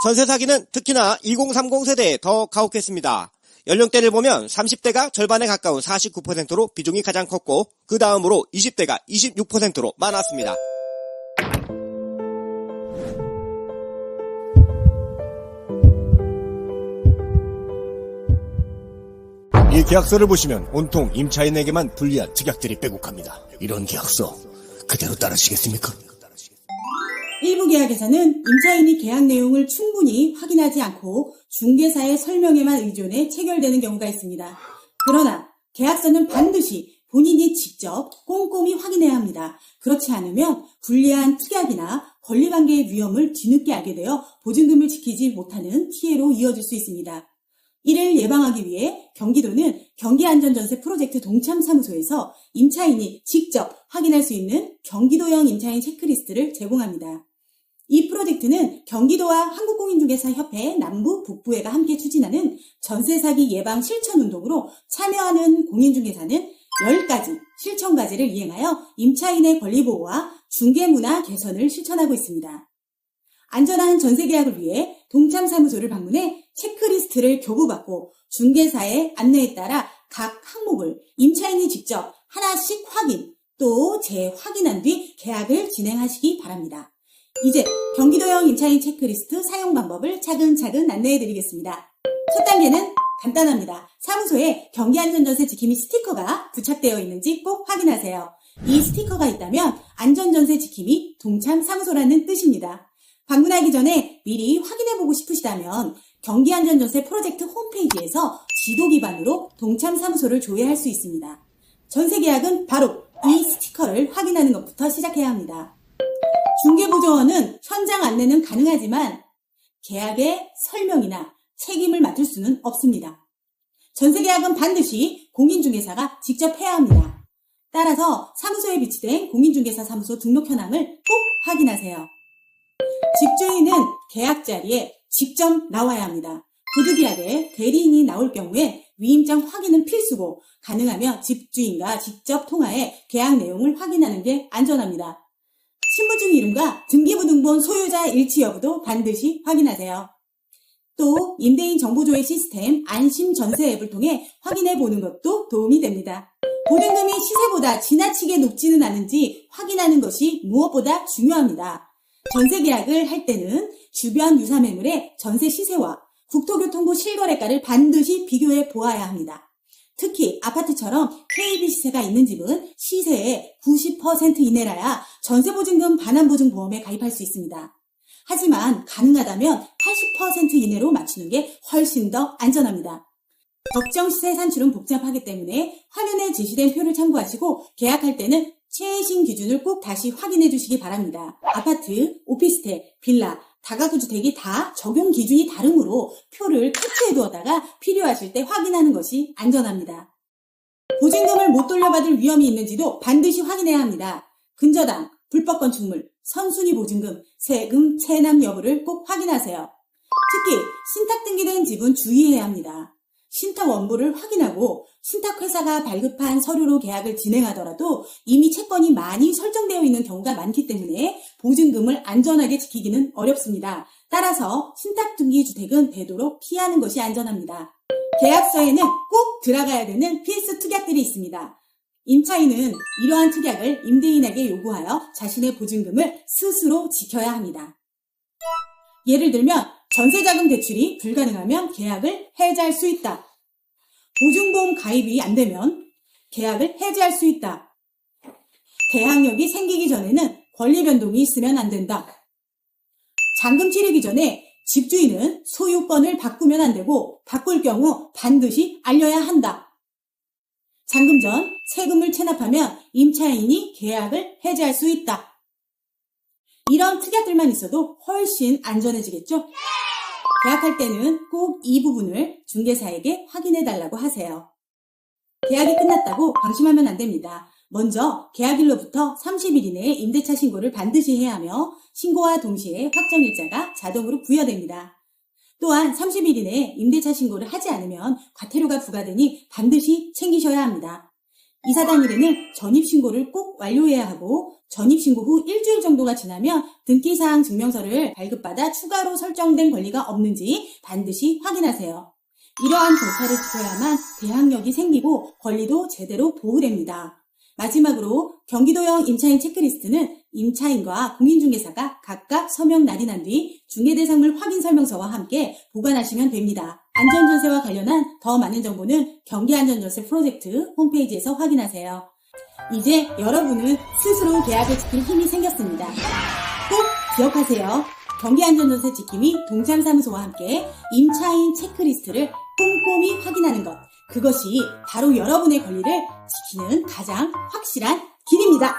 전세 사기는 특히나 2030 세대에 더 가혹했습니다. 연령대를 보면 30대가 절반에 가까운 49%로 비중이 가장 컸고 그 다음으로 20대가 26%로 많았습니다. 이 계약서를 보시면 온통 임차인에게만 불리한 특약들이 빼곡합니다. 이런 계약서 그대로 따르시겠습니까? 일부 계약에서는 임차인이 계약 내용을 충분히 확인하지 않고 중개사의 설명에만 의존해 체결되는 경우가 있습니다. 그러나 계약서는 반드시 본인이 직접 꼼꼼히 확인해야 합니다. 그렇지 않으면 불리한 특약이나 권리관계의 위험을 뒤늦게 알게 되어 보증금을 지키지 못하는 피해로 이어질 수 있습니다. 이를 예방하기 위해 경기도는 경기안전전세 프로젝트 동참사무소에서 임차인이 직접 확인할 수 있는 경기도형 임차인 체크리스트를 제공합니다. 이 프로젝트는 경기도와 한국공인중개사협회 남부 북부회가 함께 추진하는 전세사기 예방 실천운동으로 참여하는 공인중개사는 10가지 실천과제를 이행하여 임차인의 권리보호와 중개문화 개선을 실천하고 있습니다. 안전한 전세계약을 위해 동참사무소를 방문해 체크리스트를 교부받고 중개사의 안내에 따라 각 항목을 임차인이 직접 하나씩 확인 또 재확인한 뒤 계약을 진행하시기 바랍니다. 이제 경기도형 임차인 체크리스트 사용 방법을 차근차근 안내해드리겠습니다. 첫 단계는 간단합니다. 사무소에 경기안전전세 지킴이 스티커가 부착되어 있는지 꼭 확인하세요. 이 스티커가 있다면 안전전세 지킴이 동참사무소라는 뜻입니다. 방문하기 전에 미리 확인해보고 싶으시다면 경기안전전세 프로젝트 홈페이지에서 지도 기반으로 동참사무소를 조회할 수 있습니다. 전세계약은 바로 이 스티커를 확인하는 것부터 시작해야 합니다. 중개보조원은 현장 안내는 가능하지만 계약의 설명이나 책임을 맡을 수는 없습니다. 전세계약은 반드시 공인중개사가 직접 해야 합니다. 따라서 사무소에 비치된 공인중개사 사무소 등록 현황을 꼭 확인하세요. 집주인은 계약 자리에 직접 나와야 합니다. 부득이하게 대리인이 나올 경우에 위임장 확인은 필수고 가능하면 집주인과 직접 통화해 계약 내용을 확인하는 게 안전합니다. 신분증 이름과 등기부등본 소유자 일치 여부도 반드시 확인하세요. 또 임대인 정보조회 시스템 안심전세 앱을 통해 확인해 보는 것도 도움이 됩니다. 보증금이 시세보다 지나치게 높지는 않은지 확인하는 것이 무엇보다 중요합니다. 전세계약을 할 때는 주변 유사매물의 전세 시세와 국토교통부 실거래가를 반드시 비교해 보아야 합니다. 특히 아파트처럼 KB 시세가 있는 집은 시세의 90% 이내라야 전세보증금 반환보증보험에 가입할 수 있습니다. 하지만 가능하다면 80% 이내로 맞추는 게 훨씬 더 안전합니다. 적정 시세 산출은 복잡하기 때문에 화면에 제시된 표를 참고하시고 계약할 때는 최신 기준을 꼭 다시 확인해 주시기 바랍니다. 아파트, 오피스텔, 빌라, 다가구 주택이 다 적용 기준이 다르므로 표를 캡처해 두었다가 필요하실 때 확인하는 것이 안전합니다. 보증금을 못 돌려받을 위험이 있는지도 반드시 확인해야 합니다. 근저당, 불법 건축물, 선순위 보증금, 세금, 체납 여부를 꼭 확인하세요. 특히 신탁 등기된 집은 주의해야 합니다. 신탁 원부를 확인하고 신탁회사가 발급한 서류로 계약을 진행하더라도 이미 채권이 많이 설정되어 있는 경우가 많기 때문에 보증금을 안전하게 지키기는 어렵습니다. 따라서 신탁 등기 주택은 되도록 피하는 것이 안전합니다. 계약서에는 꼭 들어가야 되는 필수 특약들이 있습니다. 임차인은 이러한 특약을 임대인에게 요구하여 자신의 보증금을 스스로 지켜야 합니다. 예를 들면 전세자금 대출이 불가능하면 계약을 해지할 수 있다. 보증보험 가입이 안 되면 계약을 해지할 수 있다. 대항력이 생기기 전에는 권리 변동이 있으면 안 된다. 잔금 치르기 전에 집주인은 소유권을 바꾸면 안 되고 바꿀 경우 반드시 알려야 한다. 잔금 전 세금을 체납하면 임차인이 계약을 해지할 수 있다. 이런 특약들만 있어도 훨씬 안전해지겠죠? 계약할 때는 꼭 이 부분을 중개사에게 확인해달라고 하세요. 계약이 끝났다고 방심하면 안 됩니다. 먼저 계약일로부터 30일 이내에 임대차 신고를 반드시 해야 하며 신고와 동시에 확정일자가 자동으로 부여됩니다. 또한 30일 이내에 임대차 신고를 하지 않으면 과태료가 부과되니 반드시 챙기셔야 합니다. 이사 당일에는 전입신고를 꼭 완료해야 하고 전입신고 후 일주일 정도가 지나면 등기사항 증명서를 발급받아 추가로 설정된 권리가 없는지 반드시 확인하세요. 이러한 절차를 지켜야만 대항력이 생기고 권리도 제대로 보호됩니다. 마지막으로 경기도형 임차인 체크리스트는 임차인과 공인중개사가 각각 서명 날인한 뒤 중개대상물 확인 설명서와 함께 보관하시면 됩니다. 안전전세와 관련한 더 많은 정보는 경기안전전세 프로젝트 홈페이지에서 확인하세요. 이제 여러분은 스스로 계약을 지킬 힘이 생겼습니다. 꼭 기억하세요. 경기안전전세 지킴이 동참사무소와 함께 임차인 체크리스트를 꼼꼼히 확인하는 것. 그것이 바로 여러분의 권리를 지키는 가장 확실한 길입니다.